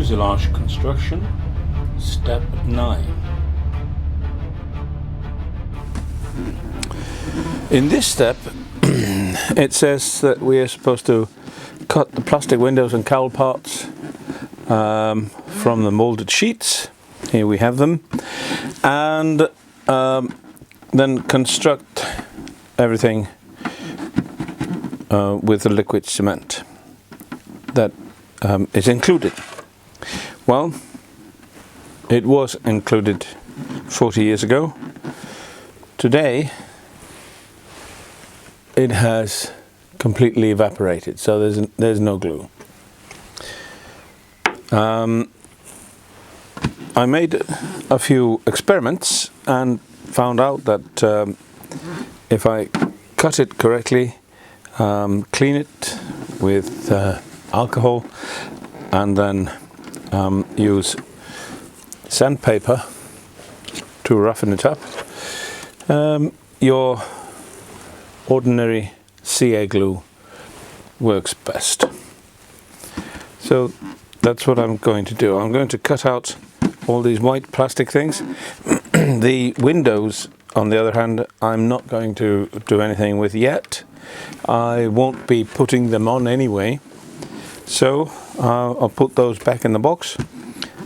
fuselage construction, step 9. In this step it says that we are supposed to cut the plastic windows and cowl parts from the molded sheets. Here we have them, and then construct everything with the liquid cement that is included. Well, it was included 40 years ago. Today it has completely evaporated, so there's no glue. I made a few experiments and found out that if I cut it correctly, clean it with alcohol, and then use sandpaper to roughen it up, your ordinary CA glue works best. So that's what I'm going to do. I'm going to cut out all these white plastic things. The windows, on the other hand, I'm not going to do anything with yet. I won't be putting them on anyway, so I'll put those back in the box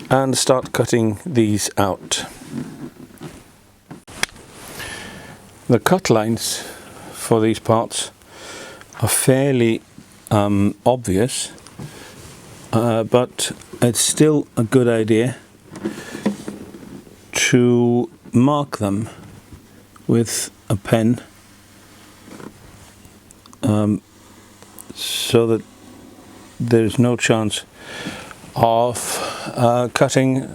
and start cutting these out. The cut lines for these parts are fairly obvious, but it's still a good idea to mark them with a pen, so that there's no chance of cutting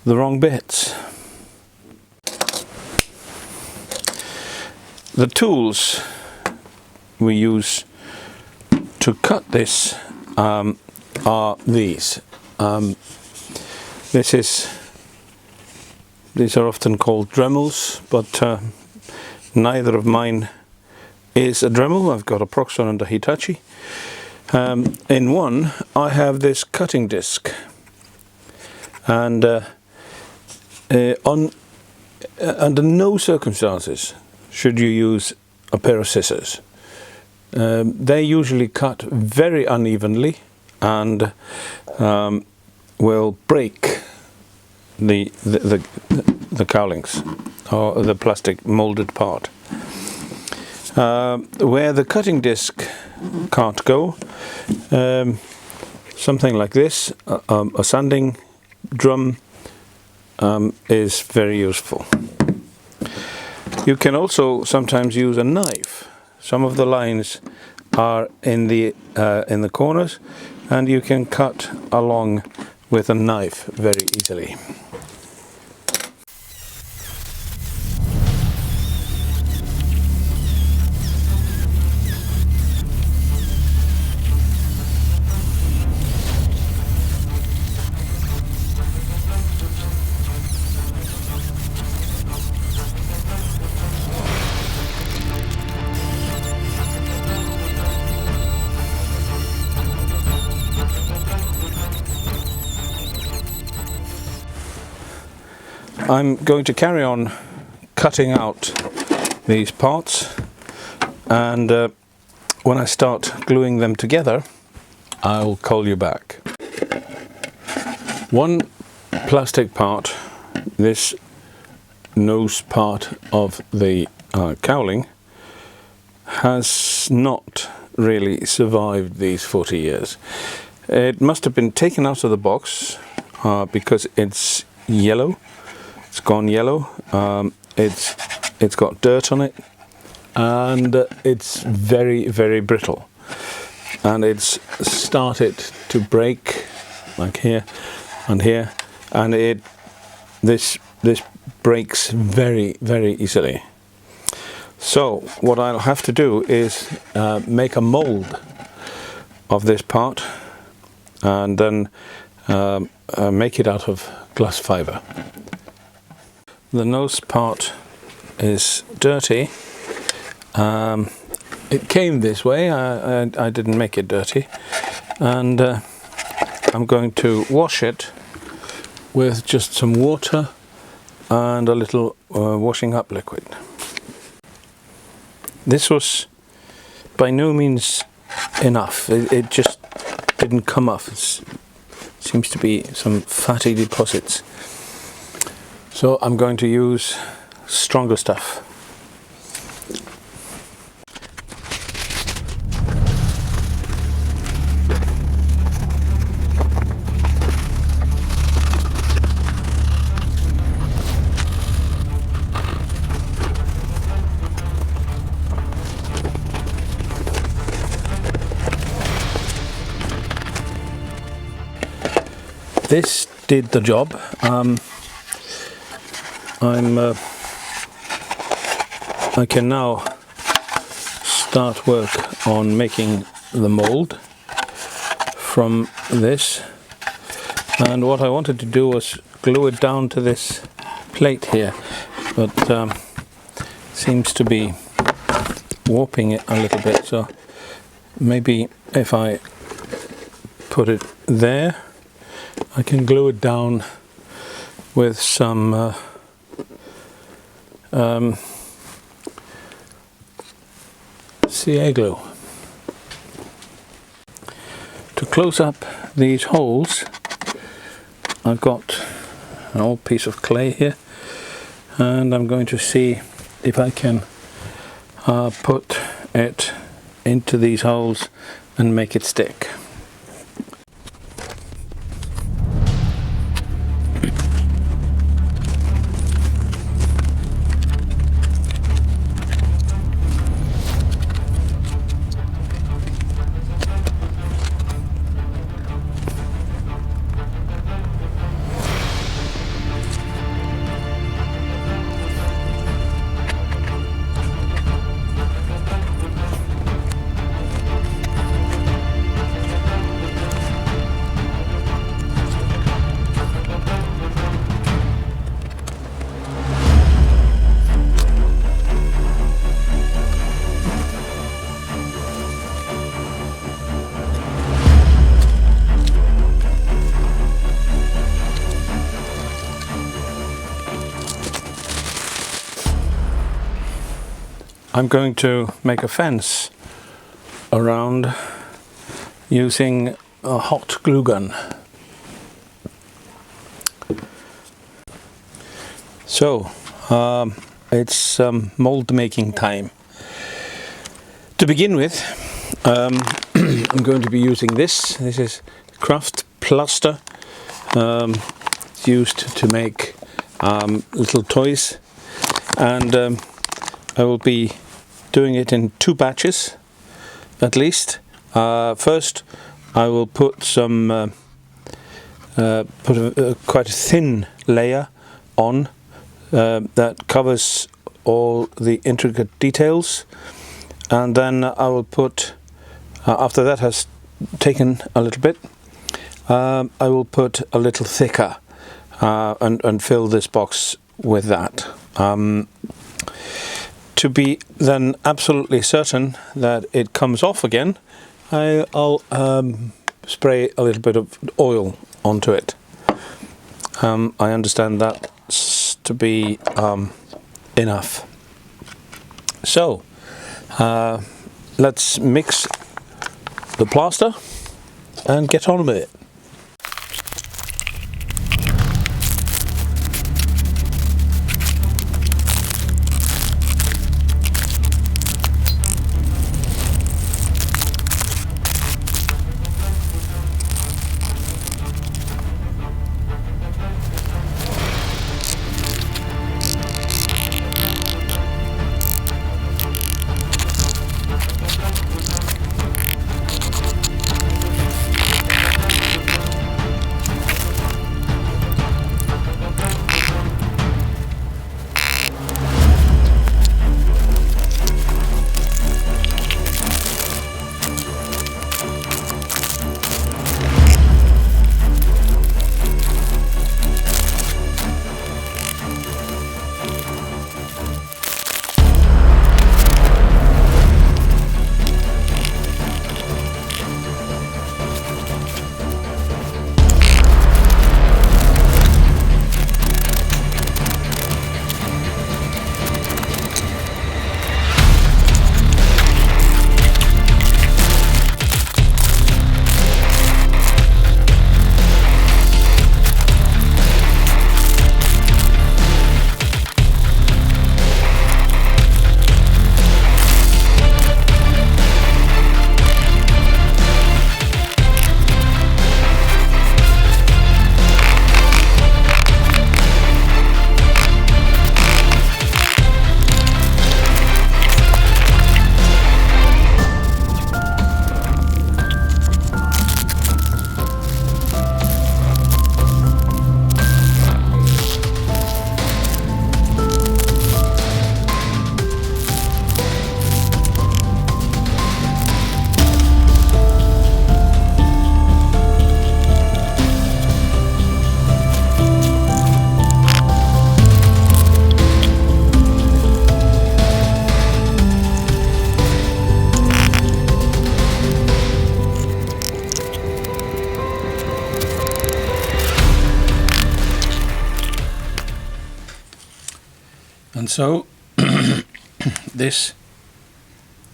the wrong bits. The tools we use to cut this are these. These are often called Dremels, but neither of mine is a Dremel. I've got a Proxxon and a Hitachi. In one I have this cutting disc, and under no circumstances should you use a pair of scissors. They usually cut very unevenly and will break the cowlings or the plastic molded part. Where the cutting disc can't go, something like this, a sanding drum, is very useful. You can also sometimes use a knife. Some of the lines are in the corners, and you can cut along with a knife very easily. I'm going to carry on cutting out these parts, and when I start gluing them together, I'll call you back. One plastic part, this nose part of the cowling, has not really survived these 40 years. It must have been taken out of the box because it's yellow. It's gone yellow. It's got dirt on it, and it's very, very brittle, and it's started to break, like here and here, and this breaks very, very easily. So what I'll have to do is make a mold of this part, and then make it out of glass fiber. The nose part is dirty. It came this way. I didn't make it dirty, and I'm going to wash it with just some water and a little washing up liquid. This was by no means enough. It just didn't come off. It seems to be some fatty deposits. So I'm going to use stronger stuff. This did the job. I can now start work on making the mold from this, and what I wanted to do was glue it down to this plate here, but seems to be warping it a little bit, so maybe if I put it there I can glue it down with some CA glue. To close up these holes, I've got an old piece of clay here, and I'm going to see if I can put it into these holes and make it stick. I'm going to make a fence around using a hot glue gun. So it's mold making time. To begin with, I'm going to be using this. This is Craft Plaster. It's used to make little toys, and I will be doing it in 2 batches at least. First I will put some quite a thin layer on that covers all the intricate details, and then I will put, after that has taken a little bit, I will put a little thicker and fill this box with that. To be then absolutely certain that it comes off again, I'll spray a little bit of oil onto it. I understand that's to be enough. So let's mix the plaster and get on with it. And so this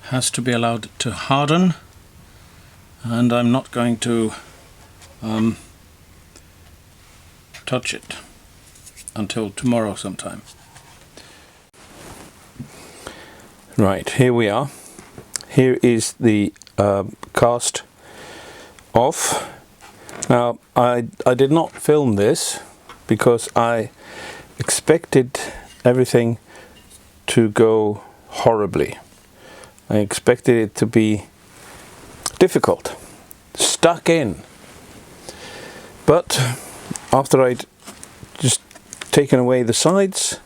has to be allowed to harden, and I'm not going to touch it until tomorrow sometime. Right, here we are. Here is the cast off. Now I did not film this because I expected everything to go horribly. I expected it to be difficult, stuck in. But after I'd just taken away the sides,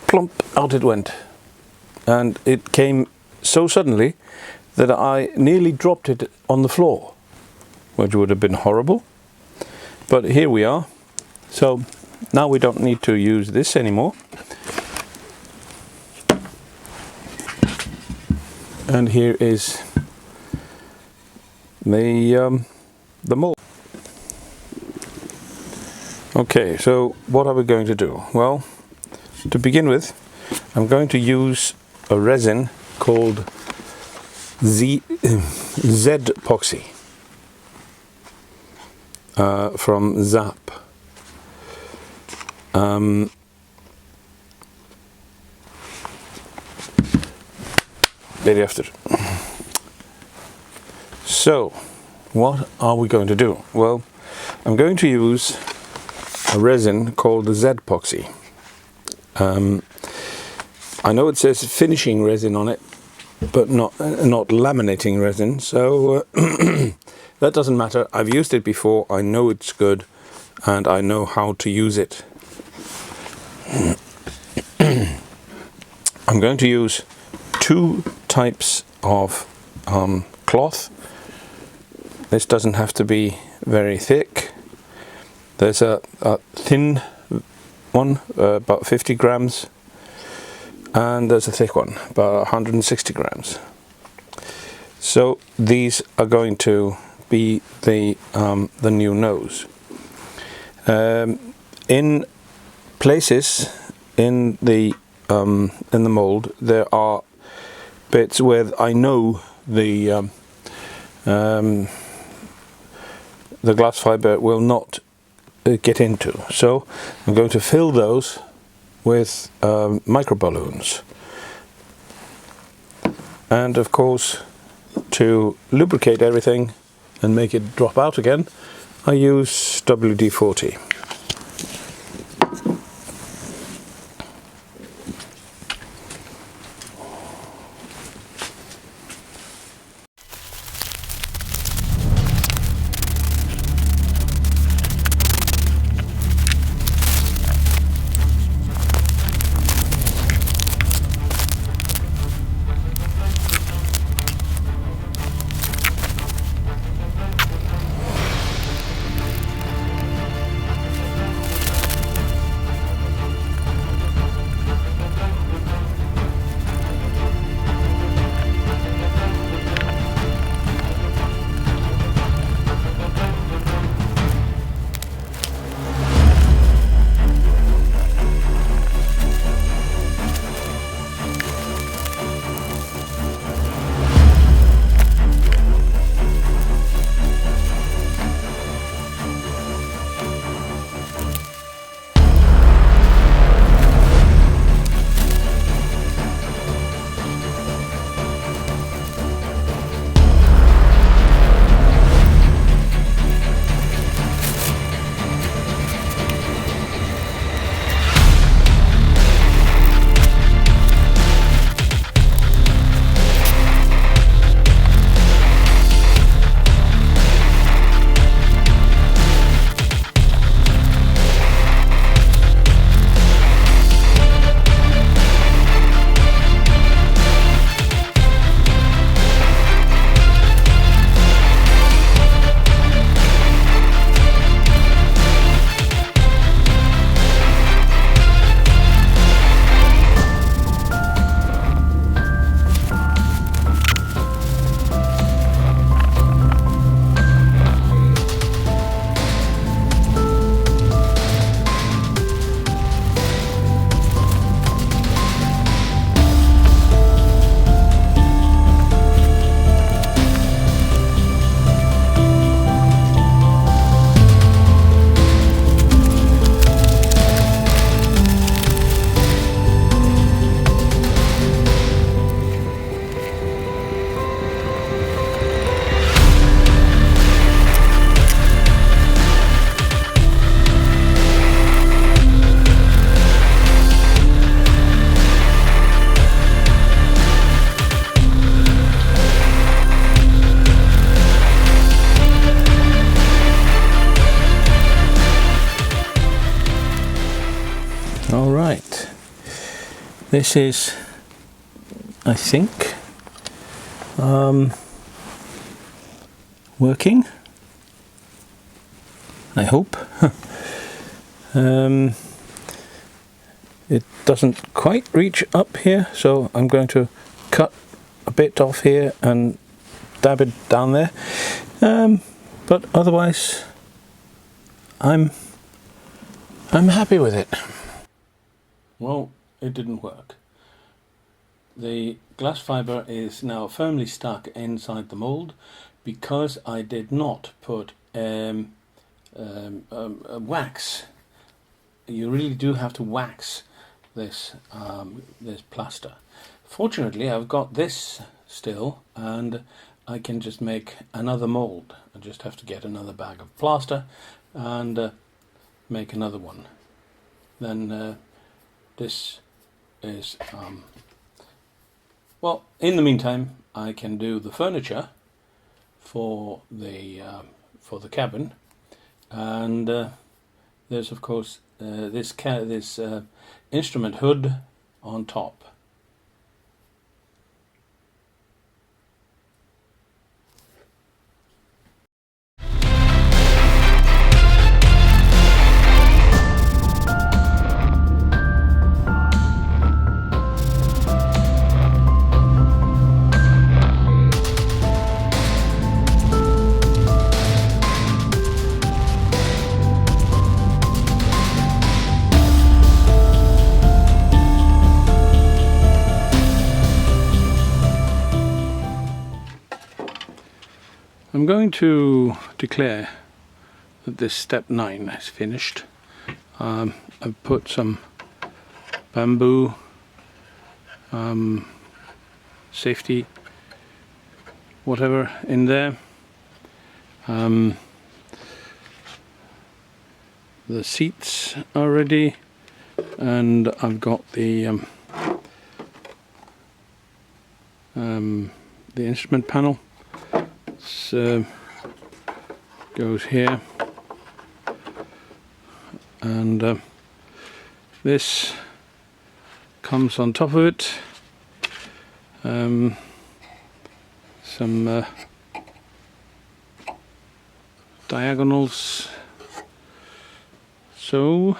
plump, out it went. And it came so suddenly that I nearly dropped it on the floor, which would have been horrible. But here we are. So now we don't need to use this anymore. And here is the mold. Okay, so what are we going to do? Well, to begin with, I'm going to use a resin called Z-Epoxy from Zap. Very after. So, what are we going to do? Well, I'm going to use a resin called the Z-Epoxy. I know it says finishing resin on it, but not laminating resin, so that doesn't matter. I've used it before, I know it's good, and I know how to use it. I'm going to use two types of cloth. This doesn't have to be very thick. There's a thin one, about 50 grams, and there's a thick one, about 160 grams. So these are going to be the new nose. In places in the mold, there are bits where I know the glass fiber will not get into, so I'm going to fill those with micro balloons, and of course, to lubricate everything and make it drop out again, I use WD-40. This is, I think, working. I hope. It doesn't quite reach up here, so I'm going to cut a bit off here and dab it down there. But otherwise, I'm happy with it. Well, it didn't work. The glass fibre is now firmly stuck inside the mould because I did not put wax. You really do have to wax this this plaster. Fortunately, I've got this still, and I can just make another mould. I just have to get another bag of plaster and make another one. Then this is well, in the meantime, I can do the furniture for the cabin, and there's of course this instrument hood on top. I'm going to declare that this step 9 is finished. I've put some bamboo safety whatever in there. The seats are ready, and I've got the instrument panel. Goes here, and this comes on top of it. Some diagonals. So,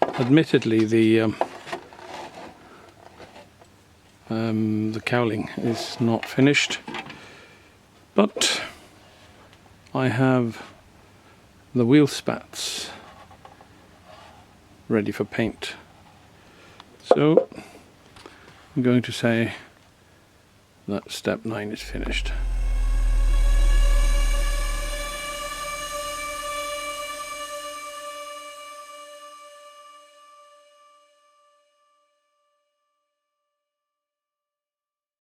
admittedly, the cowling is not finished, but I have the wheel spats ready for paint. So I'm going to say that step 9 is finished.